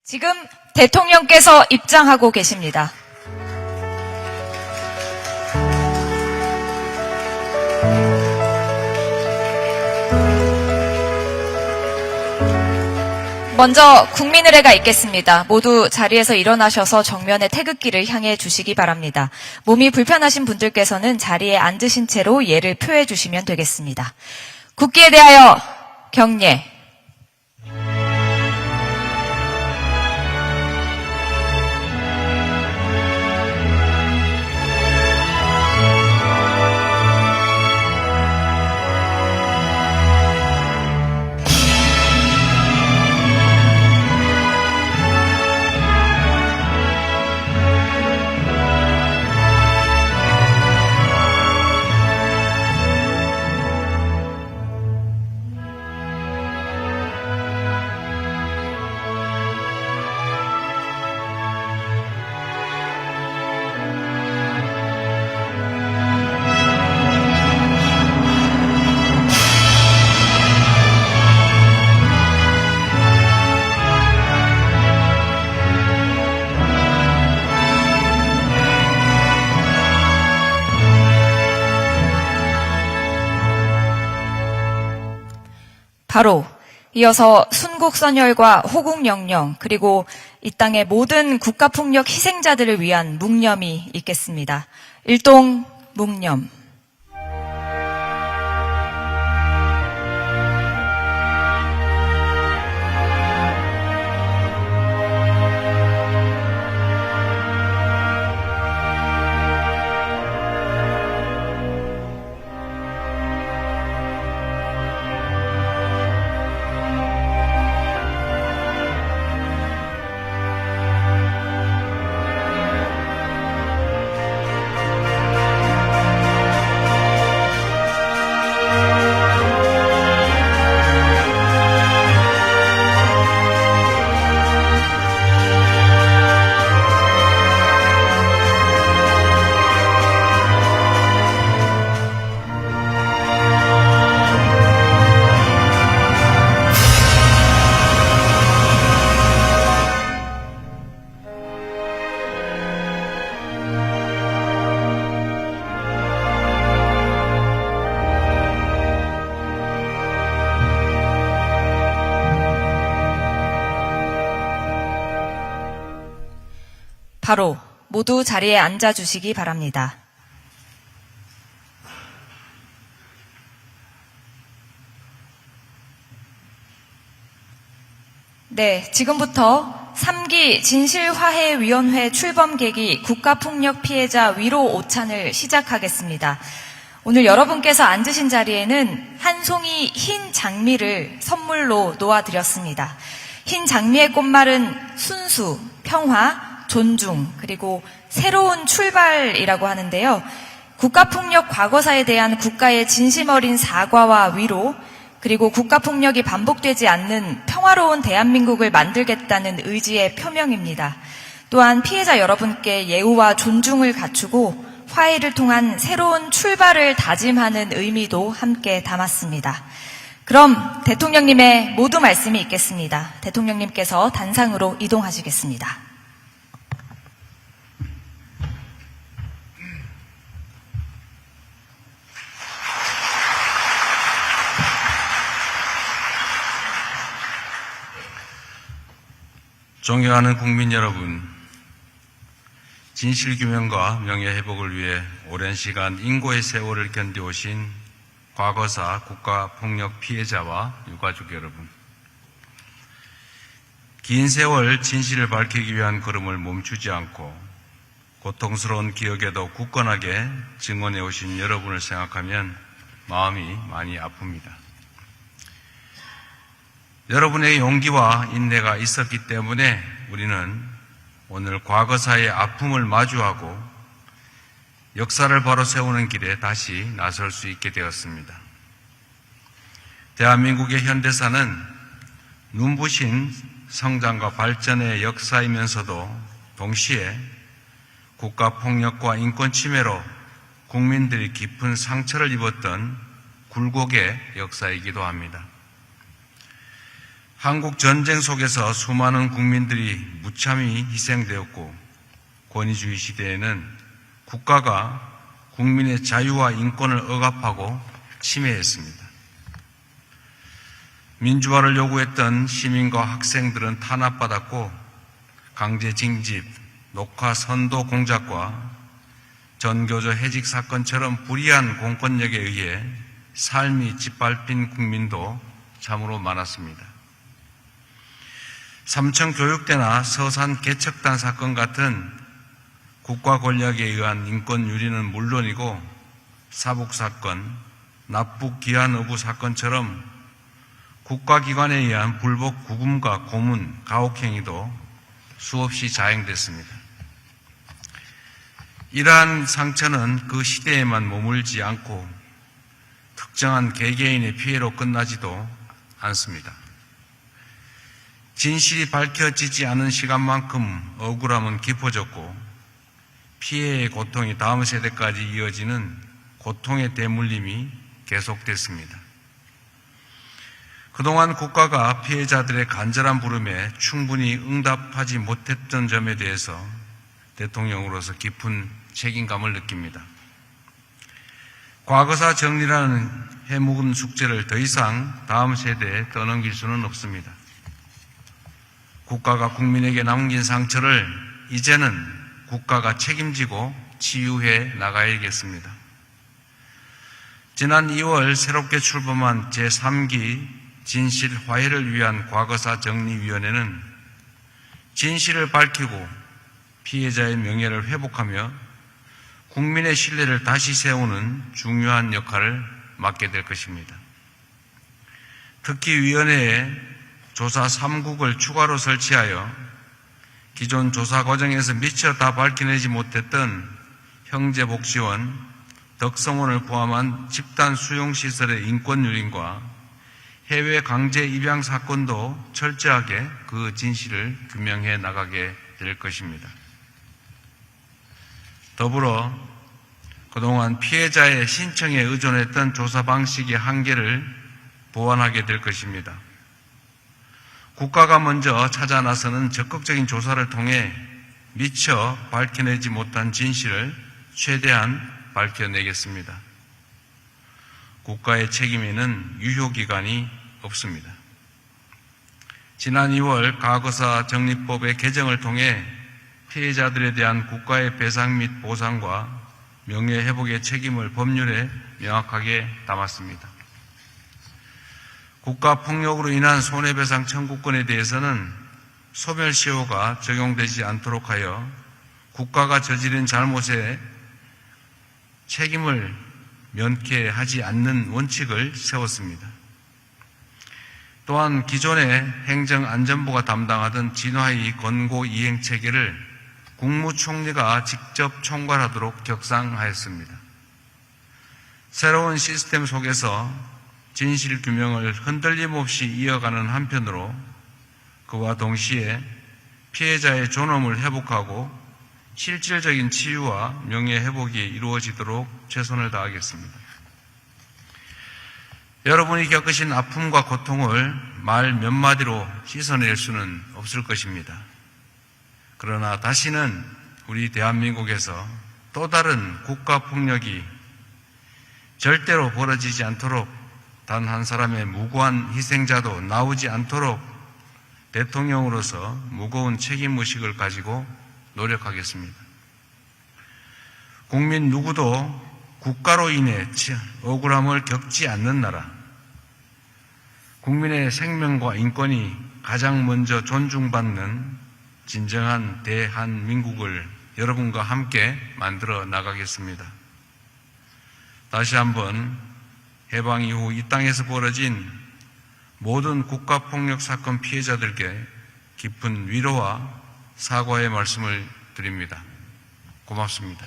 지금 대통령께서 입장하고 계십니다. 먼저 국민의례가 있겠습니다. 모두 자리에서 일어나셔서 정면의 태극기를 향해 주시기 바랍니다. 몸이 불편하신 분들께서는 자리에 앉으신 채로 예를 표해 주시면 되겠습니다. 국기에 대하여 경례. 바로 이어서 순국선열과 호국영령 그리고 이 땅의 모든 국가폭력 희생자들을 위한 묵념이 있겠습니다. 일동 묵념. 바로 모두 자리에 앉아주시기 바랍니다. 네, 지금부터 3기 진실화해위원회 출범계기 국가폭력 피해자 위로 오찬을 시작하겠습니다. 오늘 여러분께서 앉으신 자리에는 한 송이 흰 장미를 선물로 놓아드렸습니다. 흰 장미의 꽃말은 순수, 평화, 존중, 그리고 새로운 출발이라고 하는데요. 국가폭력 과거사에 대한 국가의 진심 어린 사과와 위로, 그리고 국가폭력이 반복되지 않는 평화로운 대한민국을 만들겠다는 의지의 표명입니다. 또한 피해자 여러분께 예우와 존중을 갖추고 화해를 통한 새로운 출발을 다짐하는 의미도 함께 담았습니다. 그럼 대통령님의 모두 말씀이 있겠습니다. 대통령님께서 단상으로 이동하시겠습니다. 존경하는 국민 여러분, 진실규명과 명예회복을 위해 오랜 시간 인고의 세월을 견뎌오신 과거사 국가폭력 피해자와 유가족 여러분, 긴 세월 진실을 밝히기 위한 걸음을 멈추지 않고 고통스러운 기억에도 굳건하게 증언해 오신 여러분을 생각하면 마음이 많이 아픕니다. 여러분의 용기와 인내가 있었기 때문에 우리는 오늘 과거사의 아픔을 마주하고 역사를 바로 세우는 길에 다시 나설 수 있게 되었습니다. 대한민국의 현대사는 눈부신 성장과 발전의 역사이면서도 동시에 국가폭력과 인권침해로 국민들이 깊은 상처를 입었던 굴곡의 역사이기도 합니다. 한국 전쟁 속에서 수많은 국민들이 무참히 희생되었고 권위주의 시대에는 국가가 국민의 자유와 인권을 억압하고 침해했습니다. 민주화를 요구했던 시민과 학생들은 탄압받았고 강제 징집, 녹화 선도 공작과 전교조 해직 사건처럼 불이한 공권력에 의해 삶이 짓밟힌 국민도 참으로 많았습니다. 삼청교육대나 서산 개척단 사건 같은 국가 권력에 의한 인권 유린은 물론이고 사북사건, 납북 기한 의무 사건처럼 국가기관에 의한 불법 구금과 고문, 가혹행위도 수없이 자행됐습니다. 이러한 상처는 그 시대에만 머물지 않고 특정한 개개인의 피해로 끝나지도 않습니다. 진실이 밝혀지지 않은 시간만큼 억울함은 깊어졌고 피해의 고통이 다음 세대까지 이어지는 고통의 대물림이 계속됐습니다. 그동안 국가가 피해자들의 간절한 부름에 충분히 응답하지 못했던 점에 대해서 대통령으로서 깊은 책임감을 느낍니다. 과거사 정리라는 해묵은 숙제를 더 이상 다음 세대에 떠넘길 수는 없습니다. 국가가 국민에게 남긴 상처를 이제는 국가가 책임지고 치유해 나가야겠습니다. 지난 2월 새롭게 출범한 제3기 진실 화해를 위한 과거사 정리위원회는 진실을 밝히고 피해자의 명예를 회복하며 국민의 신뢰를 다시 세우는 중요한 역할을 맡게 될 것입니다. 특히 위원회에 조사 3국을 추가로 설치하여 기존 조사 과정에서 미처 다 밝혀내지 못했던 형제복지원, 덕성원을 포함한 집단 수용시설의 인권 유린과 해외 강제 입양 사건도 철저하게 그 진실을 규명해 나가게 될 것입니다. 더불어 그동안 피해자의 신청에 의존했던 조사 방식의 한계를 보완하게 될 것입니다. 국가가 먼저 찾아 나서는 적극적인 조사를 통해 미처 밝혀내지 못한 진실을 최대한 밝혀내겠습니다. 국가의 책임에는 유효기간이 없습니다. 지난 2월 과거사 정리법의 개정을 통해 피해자들에 대한 국가의 배상 및 보상과 명예회복의 책임을 법률에 명확하게 담았습니다. 국가폭력으로 인한 손해배상 청구권에 대해서는 소멸시효가 적용되지 않도록 하여 국가가 저지른 잘못에 책임을 면케하지 않는 원칙을 세웠습니다. 또한 기존의 행정안전부가 담당하던 진화의 권고 이행 체계를 국무총리가 직접 총괄하도록 격상하였습니다. 새로운 시스템 속에서 진실 규명을 흔들림 없이 이어가는 한편으로 그와 동시에 피해자의 존엄을 회복하고 실질적인 치유와 명예회복이 이루어지도록 최선을 다하겠습니다. 여러분이 겪으신 아픔과 고통을 말 몇 마디로 씻어낼 수는 없을 것입니다. 그러나 다시는 우리 대한민국에서 또 다른 국가폭력이 절대로 벌어지지 않도록 단 한 사람의 무고한 희생자도 나오지 않도록 대통령으로서 무거운 책임의식을 가지고 노력하겠습니다. 국민 누구도 국가로 인해 억울함을 겪지 않는 나라, 국민의 생명과 인권이 가장 먼저 존중받는 진정한 대한민국을 여러분과 함께 만들어 나가겠습니다. 다시 한번 해방 이후 이 땅에서 벌어진 모든 국가폭력 사건 피해자들께 깊은 위로와 사과의 말씀을 드립니다. 고맙습니다.